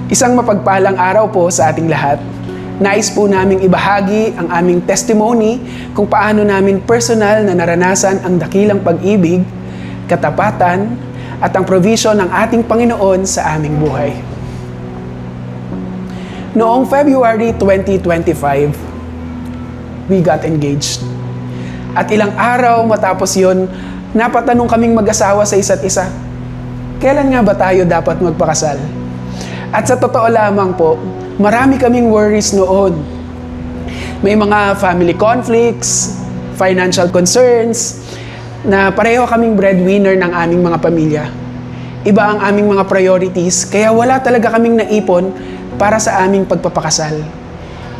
Isang mapagpalang araw po sa ating lahat. Nais po naming ibahagi ang aming testimony kung paano namin personal na naranasan ang dakilang pag-ibig, katapatan, at ang provision ng ating Panginoon sa aming buhay. Noong February 2025, we got engaged. At ilang araw matapos yon, napatanong kaming mag-asawa sa isa't isa, kailan nga ba tayo dapat magpakasal? At sa totoo lamang po, marami kaming worries noon. May mga family conflicts, financial concerns, na pareho kaming breadwinner ng aming mga pamilya. Iba ang aming mga priorities, kaya wala talaga kaming naipon para sa aming pagpapakasal.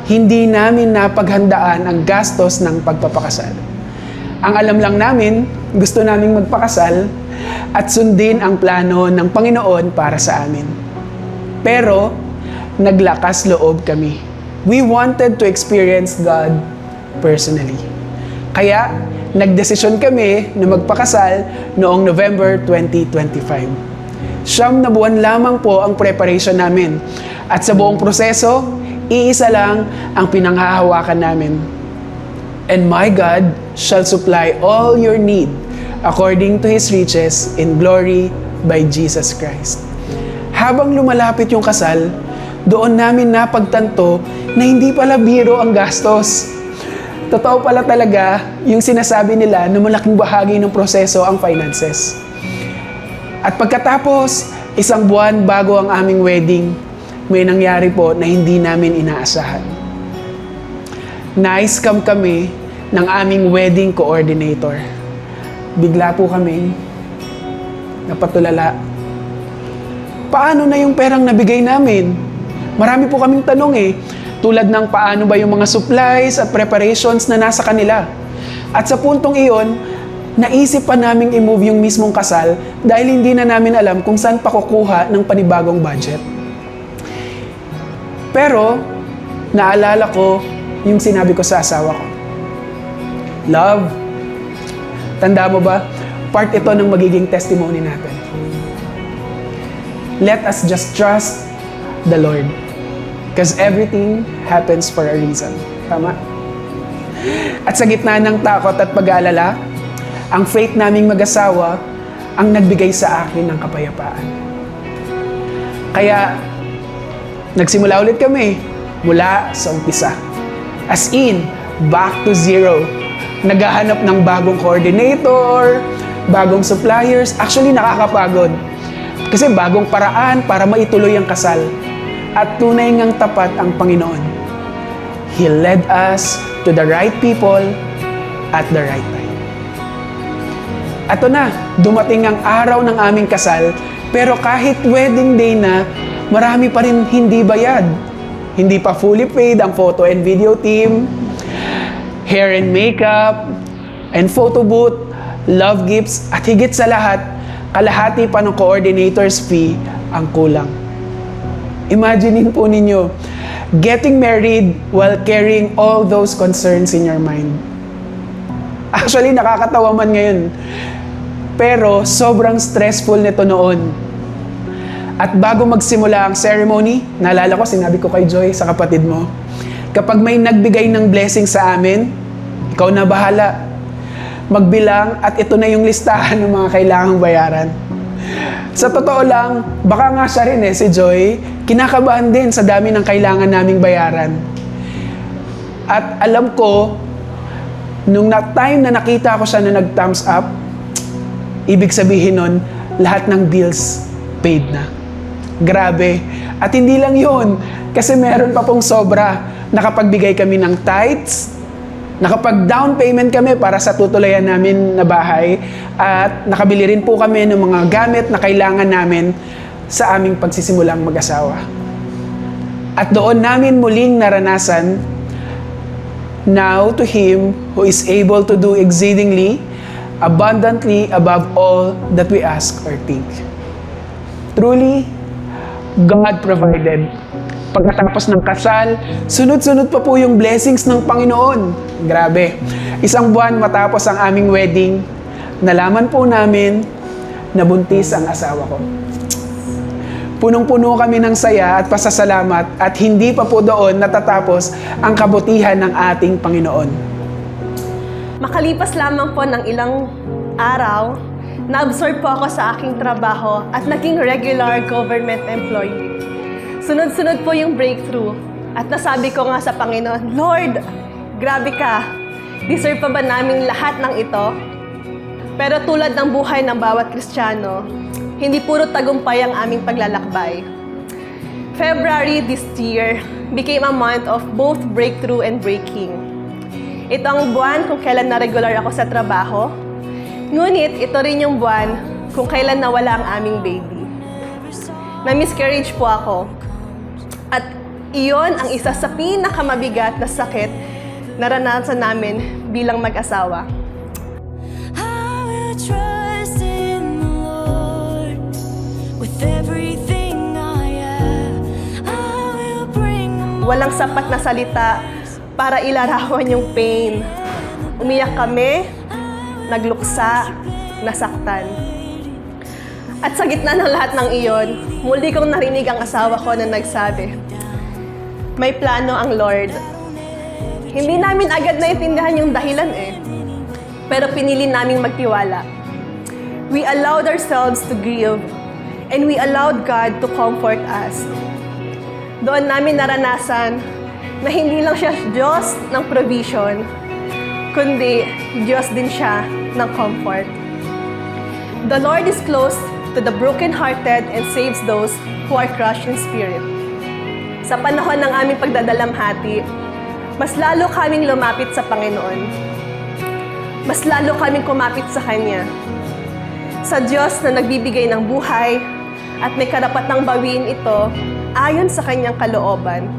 Hindi namin napaghandaan ang gastos ng pagpapakasal. Ang alam lang namin, gusto naming magpakasal at sundin ang plano ng Panginoon para sa amin. Pero, naglakas loob kami. We wanted to experience God personally. Kaya, nagdesisyon kami na magpakasal noong November 2025. 9 na buwan lamang po ang preparation namin. At sa buong proseso, iisa lang ang pinanghahawakan namin. And my God shall supply all your need according to His riches in glory by Jesus Christ. Habang lumalapit yung kasal, doon namin napagtanto na hindi pala biro ang gastos. Totoo pala talaga yung sinasabi nila na malaking bahagi ng proseso ang finances. At pagkatapos, 1 buwan bago ang aming wedding, may nangyari po na hindi namin inaasahan. Na-scam kami ng aming wedding coordinator. Bigla po kaming napatulala. Paano na yung perang nabigay namin? Marami po kaming tanong tulad ng paano ba yung mga supplies at preparations na nasa kanila. At sa puntong iyon, naisip pa naming i-move yung mismong kasal dahil hindi na namin alam kung saan pa kukuha ng panibagong budget. Pero, naalala ko yung sinabi ko sa asawa ko. Love, tanda mo ba, part ito ng magiging testimony natin. Let us just trust the Lord. Because everything happens for a reason. Tama? At sa gitna ng takot at pag-aalala, ang faith naming mag-asawa ang nagbigay sa akin ng kapayapaan. Kaya, nagsimula ulit kami mula sa umpisa. As in, back to zero. Naghahanap ng bagong coordinator, bagong suppliers. Actually, nakakapagod. Kasi bagong paraan para maituloy ang kasal. At tunay ngang tapat ang Panginoon. He led us to the right people at the right time. Ato na, dumating ang araw ng aming kasal, pero kahit wedding day na, marami pa rin hindi bayad. Hindi pa fully paid ang photo and video team, hair and makeup, and photo booth, love gifts, at higit sa lahat, kalahati pa ng coordinator's fee ang kulang. Imaginein po ninyo, getting married while carrying all those concerns in your mind. Actually, nakakatawa man ngayon. Pero sobrang stressful nito noon. At bago magsimula ang ceremony, naalala ko, sinabi ko kay Joy, sa kapatid mo, kapag may nagbigay ng blessing sa amin, ikaw na bahala. Magbilang at ito na yung listahan ng mga kailangang bayaran. Sa totoo lang, baka nga siya rin si Joy, kinakabahan din sa dami ng kailangan naming bayaran. At alam ko, nung time na nakita ko siya na nag-thumbs up, ibig sabihin nun, lahat ng bills paid na. Grabe. At hindi lang yun, kasi meron pa pong sobra. Nakapagbigay kami ng tithes, nakapag-down payment kami para sa tutulayan namin na bahay at nakabili rin po kami ng mga gamit na kailangan namin sa aming pagsisimulang mag-asawa. At doon namin muling naranasan, now to Him who is able to do exceedingly, abundantly above all that we ask or think. Truly, God provided. Pagkatapos ng kasal, sunod-sunod pa po yung blessings ng Panginoon. Grabe. 1 buwan matapos ang aming wedding, nalaman po namin na buntis ang asawa ko. Punong-puno kami ng saya at pasasalamat at hindi pa po doon natatapos ang kabutihan ng ating Panginoon. Makalipas lamang po ng ilang araw, na-absorb po ako sa aking trabaho at naging regular government employee. Sunod-sunod po yung breakthrough at nasabi ko nga sa Panginoon, Lord, grabe ka, deserve pa ba namin lahat ng ito? Pero tulad ng buhay ng bawat Kristiyano, hindi puro tagumpay ang aming paglalakbay. February this year became a month of both breakthrough and breaking. Ito ang buwan kung kailan na regular ako sa trabaho, ngunit ito rin yung buwan kung kailan nawala ang aming baby. Na-miscarriage po ako. At iyon ang isa sa pinakamabigat na sakit na naranasan namin bilang mag-asawa. I will trust in the Lord with everything I have. I will bring them Walang sapat na salita para ilarawan yung pain. Umiyak kami, nagluksa, nasaktan. At sa gitna ng lahat ng iyon, muli kong narinig ang asawa ko na nagsabi, may plano ang Lord. Hindi namin agad naintindihan yung dahilan pero pinili naming magtiwala. We allowed ourselves to grieve and we allowed God to comfort us. Doon namin naranasan na hindi lang siya Diyos ng provision, kundi Diyos din siya ng comfort. The Lord is close to the brokenhearted and saves those who are crushed in spirit. Sa panahon ng aming pagdadalamhati, mas lalo kaming lumapit sa Panginoon. Mas lalo kaming kumapit sa Kanya. Sa Diyos na nagbibigay ng buhay at may karapatang bawiin ito ayon sa Kanyang kalooban.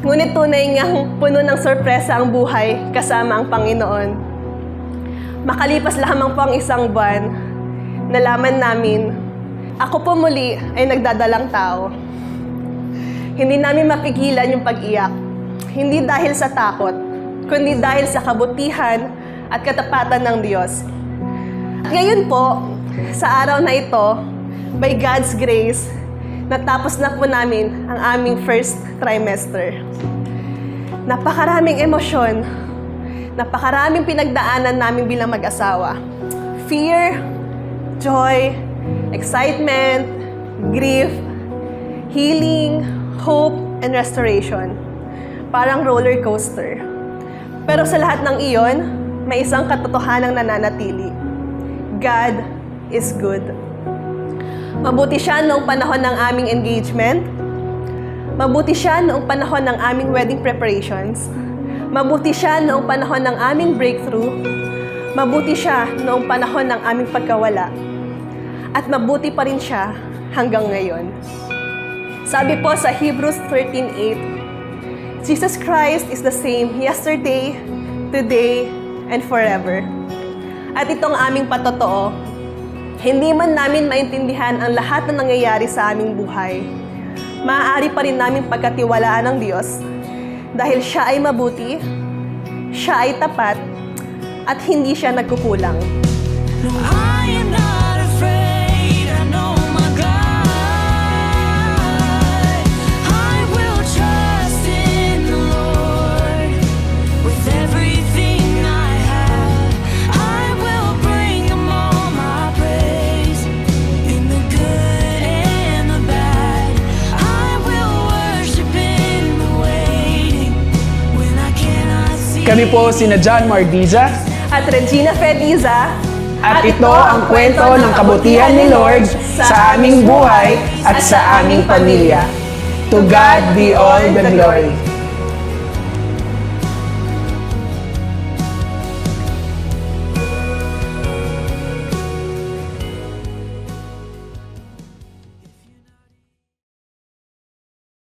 Ngunit tunay ngang puno ng sorpresa ang buhay kasama ang Panginoon. Makalipas lamang po ang isang buwan, nalaman namin, ako po muli ay nagdadalang tao. Hindi namin mapigilan yung pag-iyak. Hindi dahil sa takot, kundi dahil sa kabutihan at katapatan ng Diyos. At ngayon po, sa araw na ito, by God's grace, natapos na po namin ang aming first trimester. Napakaraming emosyon, napakaraming pinagdaanan namin bilang mag-asawa. Fear, joy, excitement, grief, healing, hope, and restoration. Parang roller coaster. Pero sa lahat ng iyon, may isang katotohanang nananatili. God is good. Mabuti siya noong panahon ng aming engagement. Mabuti siya noong panahon ng aming wedding preparations. Mabuti siya noong panahon ng aming breakthrough. Mabuti siya noong panahon ng aming pagkawala. At mabuti pa rin siya hanggang ngayon. Sabi po sa Hebrews 13:8, Jesus Christ is the same yesterday, today, and forever. At itong aming patotoo, hindi man namin maintindihan ang lahat na nangyayari sa aming buhay, maaari pa rin namin pagkatiwalaan ng Diyos dahil siya ay mabuti, siya ay tapat, at hindi siya nagkukulang. I am not afraid, I know my God. I will trust in the Lord with everything I have. I will bring Him all my praise in the good and the bad. I will worship in the waiting when I cannot see. Kami po sina John Mardiza At Regina Fediza, at ito ang kwento ng kabutihan ni Lord sa aming buhay at sa aming pamilya. To God be all the glory.